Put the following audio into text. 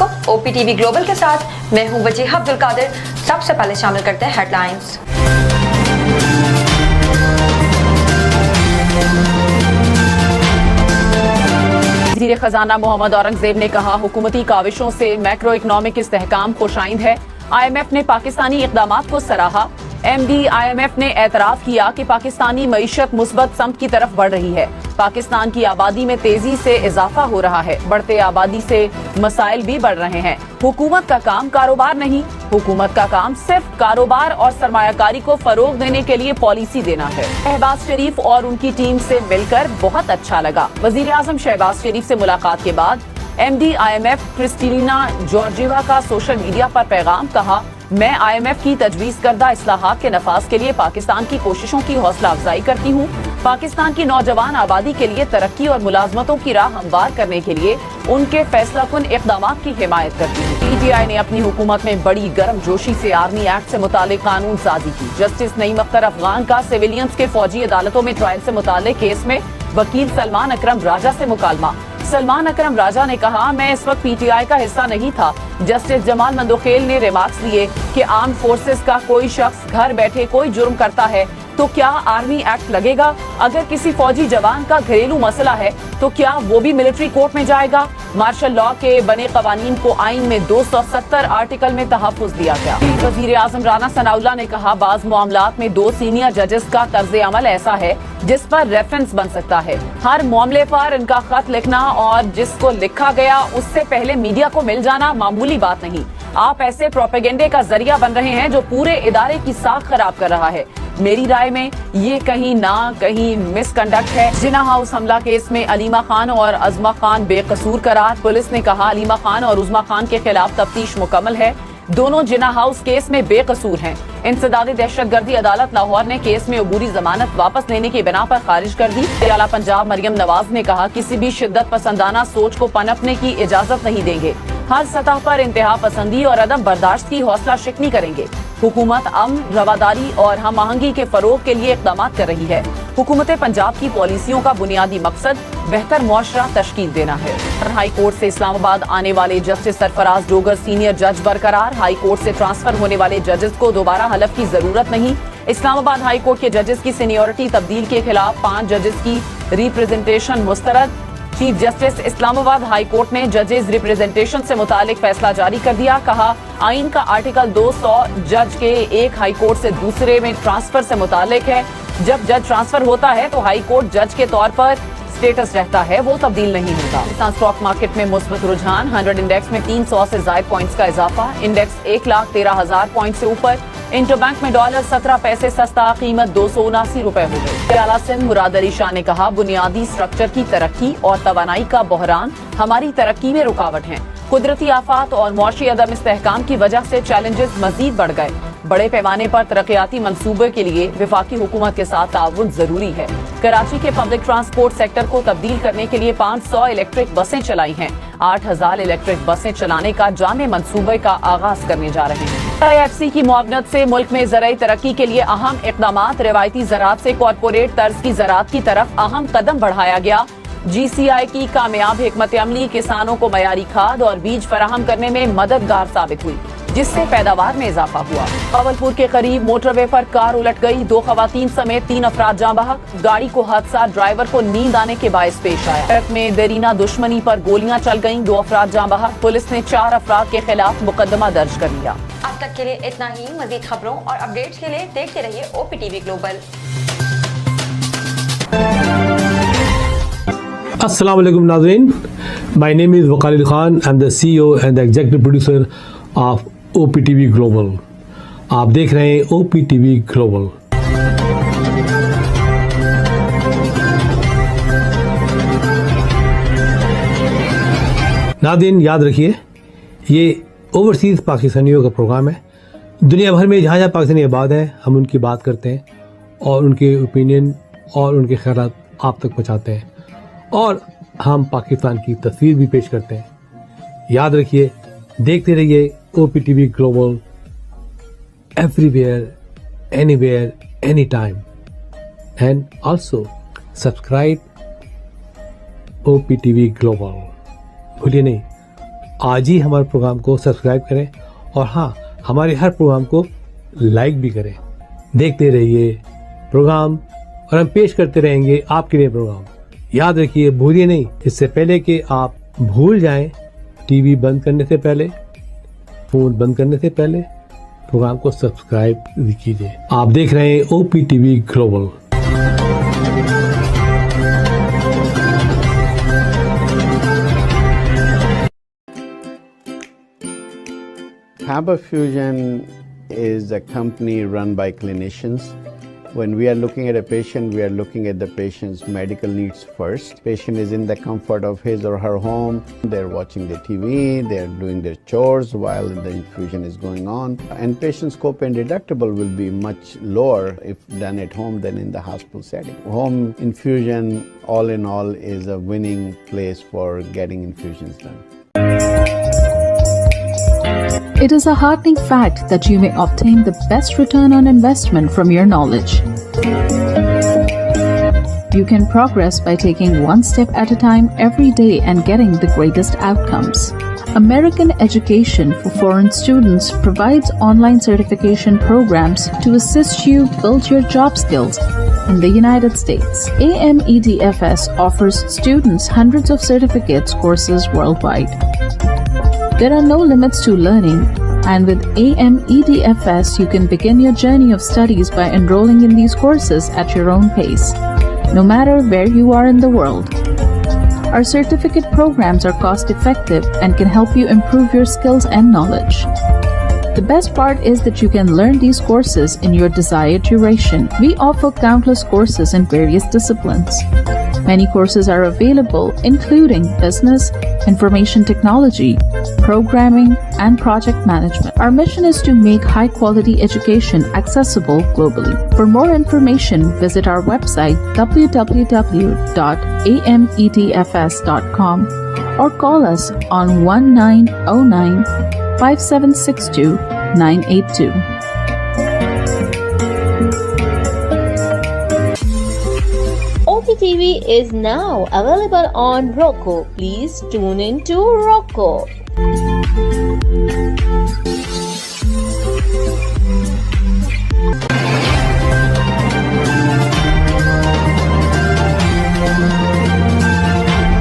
अलैकुम। OPTV global के साथ मैं हूं वजीहा अब्दुल कादिर। सबसे पहले शामिल करते हैं हेडलाइंस। वज़ीर खजाना मोहम्मद औरंगजेब ने कहा, हुकूमती काविशों से मैक्रो इकनॉमिक इस्तेहकाम खुशाइंद है। IMF ने पाकिस्तानी इक़दामात को सराहा। MD IMF ने एतराफ़ किया कि पाकिस्तानी मईशत मुस्बत समत की तरफ बढ़ रही है। पाकिस्तान की आबादी में तेजी से इजाफा हो रहा है। बढ़ते आबादी से मसाइल भी बढ़ रहे हैं। हुकूमत का काम कारोबार नहीं, हुकूमत का काम सिर्फ कारोबार और सरमायाकारी को फरोग देने के लिए पॉलिसी देना है। शहबाज शरीफ और उनकी टीम से मिलकर बहुत अच्छा लगा। वज़ीर आज़म शहबाज शरीफ से मुलाकात के बाद MD IMF क्रिस्टीना जॉर्जिवा का सोशल मीडिया पर पैगाम, कहा, मैं IMF की तजवीज़ करदा इस्लाहात के नफाज के लिए पाकिस्तान की कोशिशों की हौसला अफजाई करती हूँ। पाकिस्तान की नौजवान आबादी के लिए तरक्की और मुलाजमतों की राह हमवार करने के लिए उनके फैसला कुन इक़दामात की हिमायत करती हूँ। PTI ने अपनी हुकूमत में बड़ी गर्म जोशी से आर्मी एक्ट से मुतालिक कानून साजी की। जस्टिस नईम अख्तर अफगान का सिविलियंस के फौजी अदालतों में ट्रायल से मुतालिक केस में वकील सलमान अकरम राजा से मुकालमा। सलमान अकरम राजा ने कहा, मैं इस वक्त PTI का हिस्सा नहीं था। जस्टिस जमाल मंदोखेल ने रिमार्क्स दिए कि आर्म फोर्सेस का कोई शख्स घर बैठे कोई जुर्म करता है तो क्या आर्मी एक्ट लगेगा? अगर किसी फौजी जवान का घरेलू मसला है तो क्या वो भी मिलिट्री कोर्ट में जाएगा? मार्शल लॉ के बने कवानीन को आइन में 270 आर्टिकल में तहफ़्फ़ुज़ दिया गया। वज़ीर आज़म राना सनाउल्लाह ने कहा, बाज़ मामलात में 2 सीनियर जजेस का तर्ज अमल ऐसा है जिस पर रेफरेंस बन सकता है। हर मामले पर इनका खत लिखना और जिसको लिखा गया उससे पहले मीडिया को मिल जाना मामूली बात नहीं। आप ऐसे प्रोपेगेंडे का जरिया बन रहे हैं जो पूरे इदारे की साख खराब कर रहा है। मेरी राय में ये कहीं ना कहीं मिसकंडक्ट है। जिना हाउस हमला केस में अलीमा खान और अज़मा खान बेकसूर करार। पुलिस ने कहा, अलीमा खान और उज़मा खान के खिलाफ तफ्तीश मुकम्मल है। दोनों जिना हाउस केस में बेकसूर हैं। इंसदादी दहशतगर्दी अदालत लाहौर ने केस में अबूरी जमानत वापस लेने की बिना पर खारिज कर दी। आला पंजाब मरियम नवाज ने कहा, किसी भी शिद्दत पसंदाना सोच को पनपने की इजाजत नहीं देंगे। हर सतह पर इंतहा पसंदी और अदम बर्दाश्त की हौसला शिकनी करेंगे। हुकूमत अमन, रवादारी और हम आहंगी के फरोग के लिए इक़दामात कर रही है। हुकूमत पंजाब की पॉलिसियों का बुनियादी मकसद बेहतर मुआशरा तश्कील देना है। हाई कोर्ट से इस्लामाबाद आने वाले जस्टिस सरफराज डोगर सीनियर जज बरकरार। हाई कोर्ट से ट्रांसफर होने वाले जजेस को दोबारा हलफ की जरूरत नहीं। इस्लामाबाद हाई कोर्ट के जजेस की सीनियरिटी तब्दील के खिलाफ 5 जजेस की रिप्रेजेंटेशन मुस्तरद। Chief justice Islamabad high court ने जजेस रिप्रेजेंटेशन से मुतालिक फैसला जारी कर दिया। कहा, आइन का आर्टिकल 200 जज के एक हाई कोर्ट से दूसरे में ट्रांसफर से मुतालिक है। जब जज ट्रांसफर होता है तो हाई कोर्ट जज के तौर पर स्टेटस रहता है, वो तब्दील नहीं होता। स्टॉक मार्केट में मुस्बत रुझान। 100 इंडेक्स में 300 से ज्यादा पॉइंट्स का इजाफा। इंडेक्स 1,13,000 पॉइंट से ऊपर। इंटरबैंक में डॉलर 17 पैसे सस्ता, कीमत 279 रुपए हो गई। आला सिंध मुराद अली शाह ने कहा, बुनियादी स्ट्रक्चर की तरक्की और तवानाई का बहरान हमारी तरक्की में रुकावट है। कुदरती आफात और मुआशी अदम इस्तेहकाम की वजह से चैलेंजेस मजीद बढ़ गए। बड़े पैमाने पर तरक्याती मंसूबे के लिए वफाकी हुकूमत के साथ ताउन जरूरी है। कराची के पब्लिक ट्रांसपोर्ट सेक्टर को तब्दील करने के लिए 500 इलेक्ट्रिक बसें चलाई हैं। 8,000 इलेक्ट्रिक बसें चलाने का जामे मंसूबे का आगाज करने जा रहे हैं। IFC की मुआवनत से मुल्क में ज़राई तरक्की के लिए अहम इक़दामात। रिवायती ज़राअत से कॉरपोरेट तर्ज की ज़राअत की तरफ अहम कदम बढ़ाया गया। GCI की कामयाब हिकमत अमली किसानों को मयारी खाद और बीज फराहम करने में मददगार साबित हुई, जिससे पैदावार में इजाफा हुआ। भावलपुर के करीब मोटरवे पर कार उलट गई। 2 खवातीन समेत 3 अफराद जाँ बहक। गाड़ी को हादसा ड्राइवर को नींद आने के बायस पेश आया। सड़क में देरीना दुश्मनी पर गोलियां चल गईं। 2 अफराद जाँ बहक। पुलिस ने 4 अफराद के खिलाफ मुकदमा दर्ज कर लिया। अब तक के लिए इतना ही। मजीद खबरों और अपडेट्स के लिए देखते रहिए OPTV ग्लोबल। अस्सलाम वालेकुम नाज़रीन, my name is Wakal Khan. I am the CEO and the executive producer of OPTV global. आप देख रहे हैं OPTV ग्लोबल। नाज़रीन, याद रखिए, ये ओवरसीज़ पाकिस्तानियों का प्रोग्राम है। दुनिया भर में जहाँ जहाँ पाकिस्तानी आबाद हैं, हम उनकी बात करते हैं और उनके ओपिनियन और उनके ख़यालात आप तक पहुँचाते हैं, और हम पाकिस्तान की तस्वीर भी पेश करते हैं। याद रखिए, देखते रहिए OPTV global, everywhere, anywhere, any time, and also subscribe OPTV global. भूलिए नहीं, आज ही हमारे प्रोग्राम को सब्सक्राइब करें और हाँ, हमारे हर प्रोग्राम को लाइक भी करें। देखते रहिए प्रोग्राम और हम पेश करते रहेंगे आपके लिए प्रोग्राम। याद रखिए, भूलिए नहीं, इससे पहले कि आप भूल जाएं, टीवी बंद करने से पहले, फोन बंद करने से पहले प्रोग्राम को सब्सक्राइब कीजिए। आप देख रहे हैं OPTV global. Faber Fusion is a company run by clinicians. When we are looking at a patient, we are looking at the patient's medical needs first. Patient is in the comfort of his or her home. They're watching the TV, they're doing their chores while the infusion is going on. And patient's copay deductible will be much lower if done at home than in the hospital setting. Home infusion, all in all, is a winning place for getting infusions done. It is a heartening fact that you may obtain the best return on investment from your knowledge. You can progress by taking one step at a time every day and getting the greatest outcomes. American Education for Foreign Students provides online certification programs to assist you build your job skills in the United States. AMEDFS offers students hundreds of certificates courses worldwide. There are no limits to learning, and with AMEDFS, you can begin your journey of studies by enrolling in these courses at your own pace, no matter where you are in the world. Our certificate programs are cost-effective and can help you improve your skills and knowledge. The best part is that you can learn these courses in your desired duration. We offer countless courses in various disciplines. Many courses are available, including business, information technology, programming, and project management. Our mission is to make high-quality education accessible globally. For more information, visit our website www.amedfs.com or call us on 1909-5762-982. OPTV is now available on Roku. Please tune in to Roku.